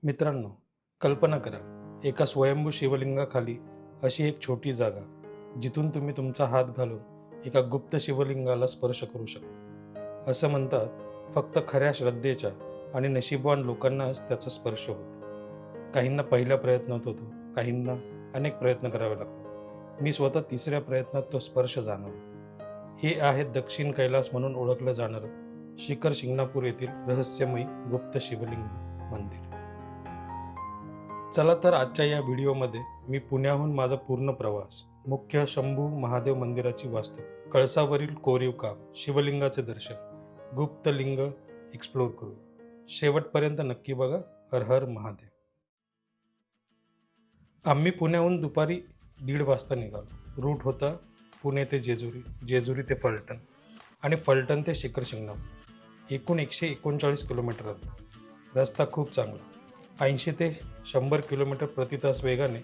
मित्रांनो, कल्पना करा, एका स्वयंभू शिवलिंगाखाली अशी एक छोटी जागा, जिथून तुम्ही तुमचा हात घालून एका गुप्त शिवलिंगाला स्पर्श करू शकता. असं म्हणतात, फक्त खऱ्या श्रद्धेच्या आणि नशीबवान लोकांनाच त्याचा स्पर्श होतो. काहींना पहिल्या प्रयत्नात होतो, काहींना अनेक प्रयत्न करावे लागतात. मी स्वतः तिसऱ्या प्रयत्नात तो स्पर्श जाणवला. हे आहे दक्षिण कैलास म्हणून ओळखलं जाणारं शिखर शिंगणापूर येथील रहस्यमयी गुप्त शिवलिंग मंदिर. चला तर आजच्या या व्हिडिओमध्ये मी पुण्याहून माझा पूर्ण प्रवास, मुख्य शंभू महादेव मंदिराची वास्तू, कळसावरील कोरीव काम, शिवलिंगाचे दर्शन, गुप्त लिंग एक्सप्लोर करू. शेवटपर्यंत नक्की बघा. हर हर महादेव. आम्ही पुण्याहून दुपारी 1:30 वाजता निघालो. रूट होता पुणे ते जेजुरी, जेजुरी ते फलटण आणि फलटण ते शिखर शिंगणापूर. एकूण 139 किलोमीटर अंतर. रस्ता खूप चांगला. 80 ते 100 किलोमीटर प्रति तास वेगाने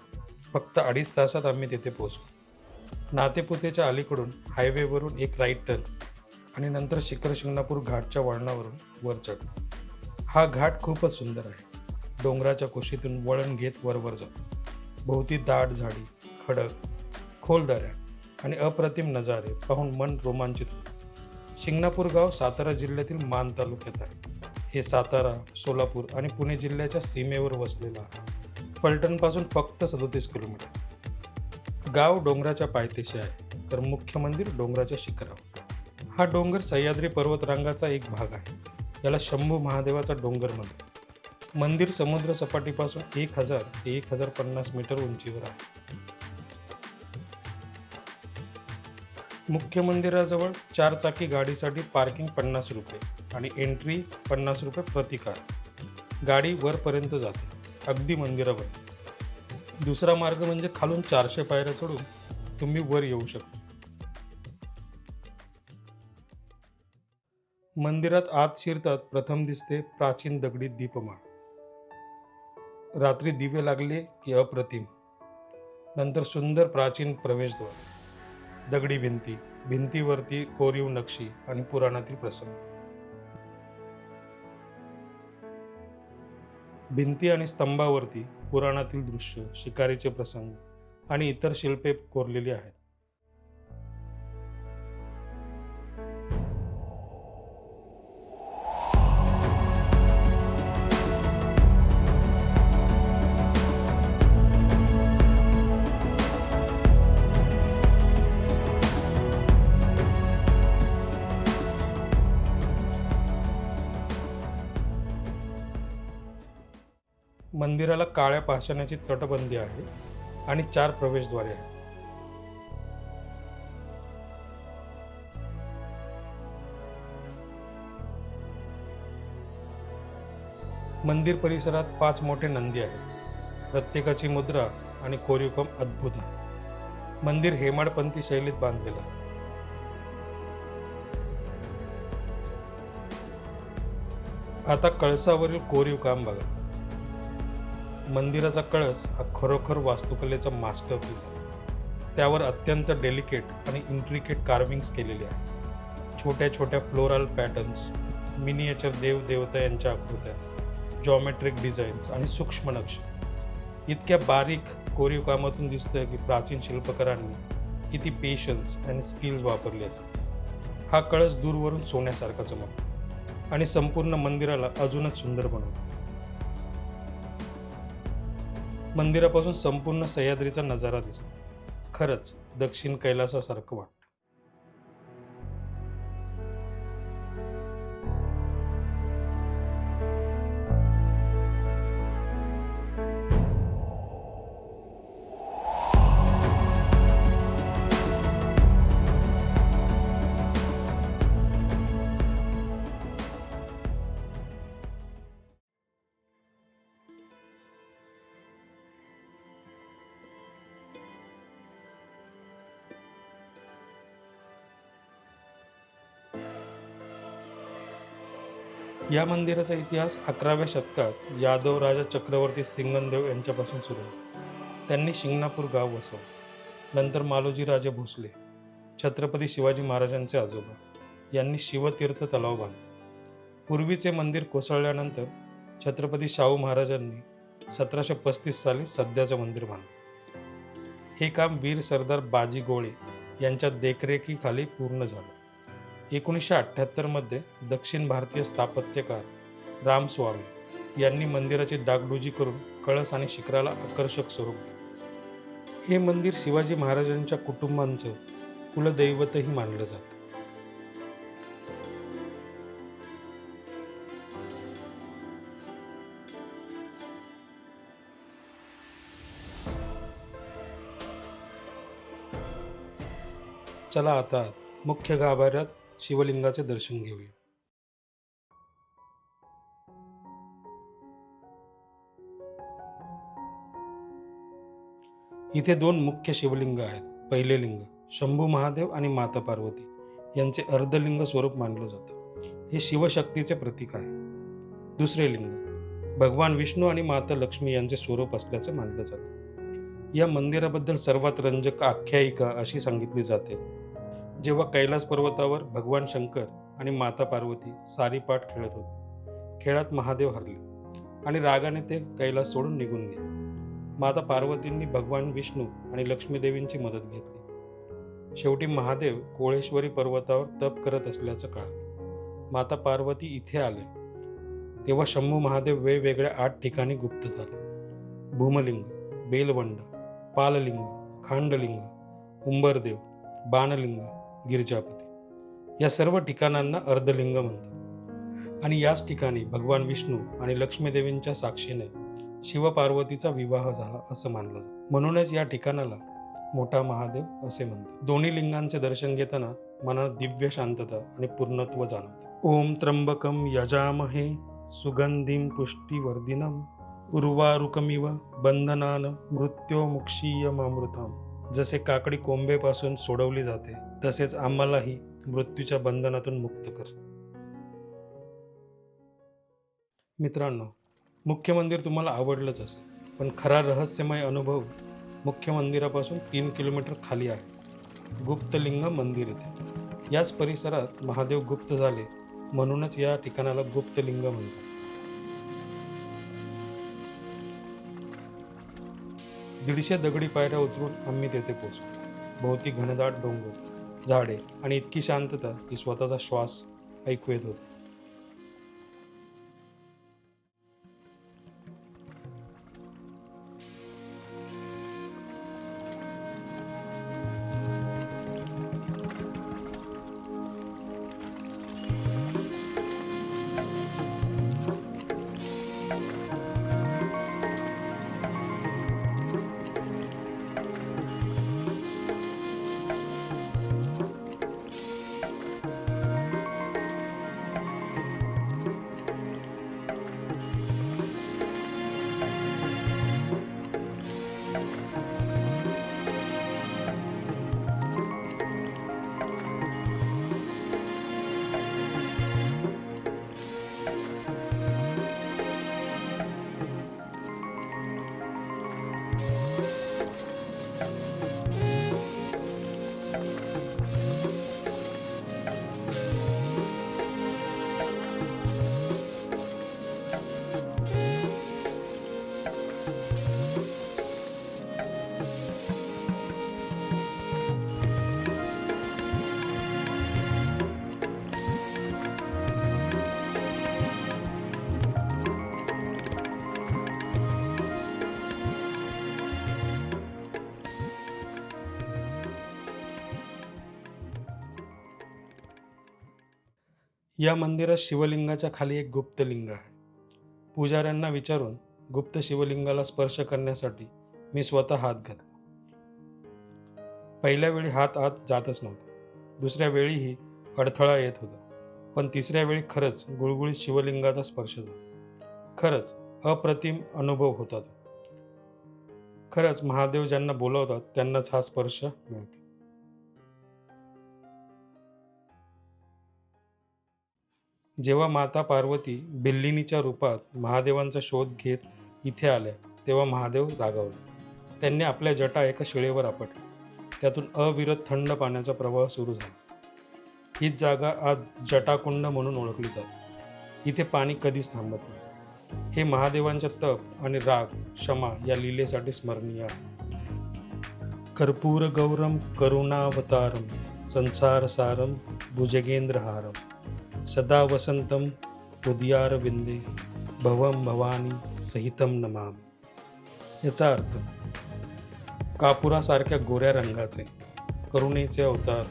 फक्त 2.5 तासात आम्ही तिथे पोहोचलो. नातेपुतेच्या अलीकडून हायवेवरून एक राईट टर्न आणि नंतर शिखर शिंगणापूर घाटच्या वळणावरून वर चढलो. हा घाट खूपच सुंदर आहे. डोंगराच्या कुशीतून वळण घेत वरवर जातो. भोवती दाट झाडी, खडक, खोल दऱ्या आणि अप्रतिम नजारे पाहून मन रोमांचित होते. शिंगणापूर गाव सातारा जिल्ह्यातील मान तालुक्यात आहे. हे सातारा, सोलापूर आणि पुणे जिल्ह्याच्या सीमेवर वसलेलं आहे. फलटणपासून फक्त 37 किलोमीटर. गाव डोंगराच्या पायथ्याशी आहे, तर मुख्य मंदिर डोंगराच्या शिखरावर. हा डोंगर सह्याद्री पर्वतरांगाचा एक भाग आहे. याला शंभू महादेवाचा डोंगर म्हणतात. मंदिर समुद्र सपाटीपासून 1000 ते 1050 मीटर उंचीवर आहे. मुख्य मंदिराजवळ 4 चाकी गाडीसाठी पार्किंग 50 रुपये आणि एंट्री 50 रुपये प्रति कार. गाडी वरपर्यंत जाते, अगदी मंदिरावर. दुसरा मार्ग म्हणजे खालून 400 पायऱ्या चढून तुम्ही वर येऊ शकता. मंदिरात आत शिरतात प्रथम दिसते प्राचीन दगडी दीपमाळ. रात्री दिवे लागले की अप्रतिम. नंतर सुंदर प्राचीन प्रवेशद्वार, दगडी भिंती, भिंतीवरती कोरीव नक्षी आणि पुराणातील प्रसंग. भिंती आणि स्तंभावरती पुराणातील दृश्य, शिकारीचे प्रसंग आणि इतर शिल्पे कोरलेली आहेत. मंदिराला काळ्या पाषाणाची तटबंदी आहे आणि 4 प्रवेशद्वारे आहेत. मंदिर परिसरात 5 मोठे नंदी आहेत. प्रत्येकाची मुद्रा आणि कोरीवकाम अद्भुत आहे. मंदिर हेमाडपंथी शैलीत बांधलेलं आहे. आता कळसावरील कोरीव काम बघा. मंदिराचा कळस हा खरोखर वास्तुकलेचा मास्टरपीस आहे. त्यावर अत्यंत डेलिकेट आणि इंट्रिकेट कार्विंग्स केलेले आहेत. छोट्या छोट्या फ्लोरल पॅटर्न्स, मिनिएचर देवदेवता यांच्या आकृत्या, जॉमेट्रिक डिझाईन्स आणि सूक्ष्म नक्षी. इतक्या बारीक कोरीव कामातून दिसतं की प्राचीन शिल्पकारांनी किती पेशन्स आणि स्किल्स वापरले असेल. हा कळस दूरवरून सोन्यासारखा चमकतो आणि संपूर्ण मंदिराला अजूनच सुंदर बनवतो. मंदिरापासून संपूर्ण सह्याद्रीचा नजारा दिसतो. खरंच दक्षिण कैलासासारखं वाटतं. या मंदिराचा इतिहास 11व्या शतकात यादव राजा चक्रवर्ती सिंगनदेव यांच्यापासून सुरू आहे. त्यांनी शिंगणापूर गाव वसवलं. नंतर मालोजी राजे भोसले, छत्रपती शिवाजी महाराजांचे आजोबा यांनी शिवतीर्थ तलाव बांधला. पूर्वीचे मंदिर कोसळल्यानंतर छत्रपती शाहू महाराजांनी 1735 साली सध्याचं मंदिर बांधलं. हे काम वीर सरदार बाजी गोळे यांच्या देखरेखीखाली पूर्ण झालं. 1978 मध्ये दक्षिण भारतीय स्थापत्यकार रामस्वामी यांनी मंदिराची डागडुजी करून कळस आणि शिखराला आकर्षक स्वरूप दिले. हे मंदिर शिवाजी महाराजांच्या कुटुंबांचं कुलदैवतही मानलं जातं. चला आता मुख्य गाभाऱ्यात शिवलिंगाचे दर्शन घेऊया. इथे दोन मुख्य शिवलिंग आहेत. पहिले लिंग शंभू महादेव आणि माता पार्वती यांचे अर्धलिंग स्वरूप मानलं जातं. हे शिवशक्तीचे प्रतीक आहे. दुसरे लिंग भगवान विष्णू आणि माता लक्ष्मी यांचे स्वरूप असल्याचं मानलं जातं. या मंदिराबद्दल सर्वात रंजक आख्यायिका अशी सांगितली जाते. जेव्हा कैलास पर्वतावर भगवान शंकर आणि माता पार्वती सारीपाट खेळत होते, खेळात महादेव हरले आणि रागाने ते कैलास सोडून निघून गेले. माता पार्वतींनी भगवान विष्णू आणि लक्ष्मीदेवींची मदत घेतली. शेवटी महादेव कोळेश्वरी पर्वतावर तप करत असल्याचं कळालं. माता पार्वती इथे आले तेव्हा शंभू महादेव वेगवेगळ्या 8 ठिकाणी गुप्त झाले. भूमलिंग, बेलवंड, पाललिंग, खांडलिंग, उंबरदेव, बाणलिंग, गिरजापती या सर्व ठिकाणांना अर्धलिंग म्हणतात. आणि याच ठिकाणी भगवान विष्णू आणि लक्ष्मीदेवींच्या साक्षीने शिवपार्वतीचा विवाह झाला असं मानलं जातं. म्हणूनच या ठिकाणाला मोठा महादेव असे म्हणतात. दोन्ही लिंगांचे दर्शन घेताना मनात दिव्य शांतता आणि पूर्णत्व जाणवते. ओम त्र्यंबकम यजामहे सुगंधिं पुष्टिवर्धिनम उर्वारुकमिव बंधनान मृत्योमुक्षीयमामृताम. जसे काकडी कोंबेपासून सोडवली जाते तसेच आम्हालाही मृत्यूच्या बंधनातून मुक्त कर. मित्रांनो, मुख्य मंदिर तुम्हाला आवडलंच असेल, पण खरा रहस्यमय अनुभव मुख्य मंदिरापासून 3 किलोमीटर खाली आहे. गुप्तलिंग मंदिर येथे. याच परिसरात महादेव गुप्त झाले म्हणूनच या ठिकाणाला गुप्तलिंग म्हणतात. 150 दगडी पायऱ्या उतरून आम्ही तेथे पोहोचलो. भोवती घनदाट डोंगर, झाडे आणि इतकी शांतता की स्वतःचा श्वास ऐकू येत होता. या मंदिरात शिवलिंगाच्या खाली एक गुप्तलिंग आहे. पुजाऱ्यांना विचारून गुप्त शिवलिंगाला स्पर्श करण्यासाठी मी स्वतः हात घातला. पहिल्या वेळी हात आत जातच नव्हता. दुसऱ्या वेळीही अडथळा येत होता. पण तिसऱ्या वेळी खरंच गुळगुळीत शिवलिंगाचा स्पर्श झाला. खरंच अप्रतिम अनुभव होता तो. खरंच महादेव ज्यांना बोलवतात त्यांनाच हा स्पर्श मिळतो. जेव्हा माता पार्वती बिल्लिणीच्या रूपात महादेवांचा शोध घेत इथे आल्या तेव्हा महादेव रागावले. त्यांनी आपल्या जटा एका शिळेवर आपटल्या. त्यातून अविरत थंड पाण्याचा प्रवाह सुरू झाला. हीच जागा आज जटाकुंड म्हणून ओळखली जाते. इथे पाणी कधीच थांबत नाही. हे महादेवांच्या तप आणि राग क्षमा या लीलेसाठी स्मरणीय आहे. कर्पूर गौरम करुणावतारम संसारसारम भुजगेंद्रहारम सदा वसंतम हृदयारविंदे भवम भवानी सहितम नमामि. याचा अर्थ कापुरासारख्या गोऱ्या रंगाचे, करुणेचे अवतार,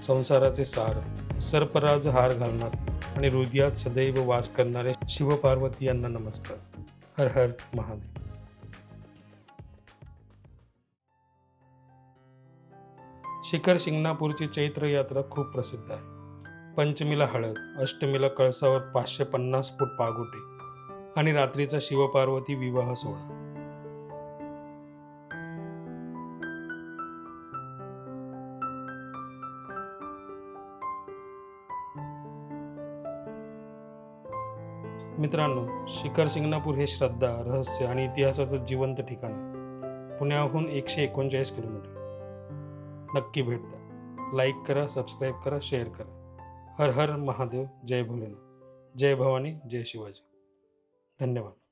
संसाराचे सार, सर्पराज हार घालणार आणि हृदयात सदैव वास करणारे शिवपार्वती यांना नमस्कार. हर हर महादेव. शिखर शिंगणापूरची चैत्र यात्रा खूप प्रसिद्ध आहे. पंचमीला हळद, अष्टमीला कळसावर 550 फूट पागोटे आणि रात्रीचा शिवपार्वती विवाह सोहळा. मित्रांनो, शिखर शिंगणापूर हे श्रद्धा, रहस्य आणि इतिहासाचं जिवंत ठिकाण आहे. पुण्याहून 139 किलोमीटर. नक्की भेट द्या. लाईक करा, सबस्क्राईब करा, शेअर करा. हर हर महादेव. जय भोलेनाथ. जय भवानी. जय शिवाजी. धन्यवाद.